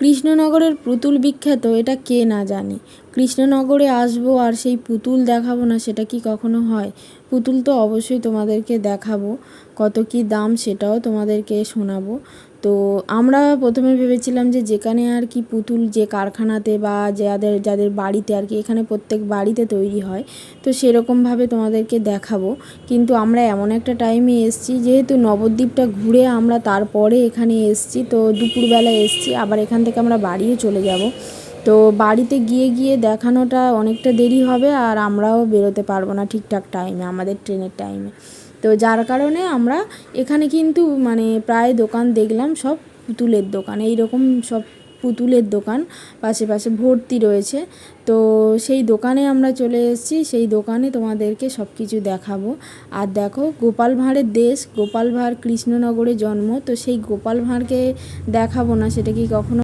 কৃষ্ণনগরের পুতুল বিখ্যাত, এটা কে না জানে। কৃষ্ণনগরে আসবো আর সেই পুতুল দেখাবো না, সেটা কি কখনো হয়? পুতুল তো অবশ্যই তোমাদেরকে দেখাবো, কত কি দাম সেটাও তোমাদেরকে শোনাবো। তো আমরা প্রথমে ভেবেছিলাম যে যেখানে আর কি পুতুল, যে কারখানাতে বা যাদের যাদের বাড়িতে আর কি, এখানে প্রত্যেক বাড়িতে তৈরি হয়, তো সেরকমভাবে তোমাদেরকে দেখাবো। কিন্তু আমরা এমন একটা টাইমে এসেছি, যেহেতু নবদ্বীপটা ঘুরে আমরা তারপরে এখানে এসেছি, তো দুপুরবেলা এসেছি, আবার এখান থেকে আমরা বাড়িও চলে যাব। তো বাড়িতে গিয়ে গিয়ে দেখানোটা অনেকটা দেরি হবে, আর আমরাও বেরোতে পারবো না ঠিকঠাক টাইমে, আমাদের ট্রেনের টাইমে। তো যার কারণে আমরা এখানে কিন্তু মানে প্রায় দোকান দেখলাম, সব পুতুলের দোকান, এইরকম সব পুতুলের দোকান পাশে পাশে ভর্তি রয়েছে। তো সেই দোকানে আমরা চলে এসেছি, সেই দোকানে তোমাদেরকে সব কিছু দেখাবো। আর দেখো, গোপাল ভাঁড়ের দেশ, গোপাল ভাঁড় কৃষ্ণনগরে জন্ম, তো সেই গোপাল ভাঁড়কে দেখাবো না সেটা কি কখনো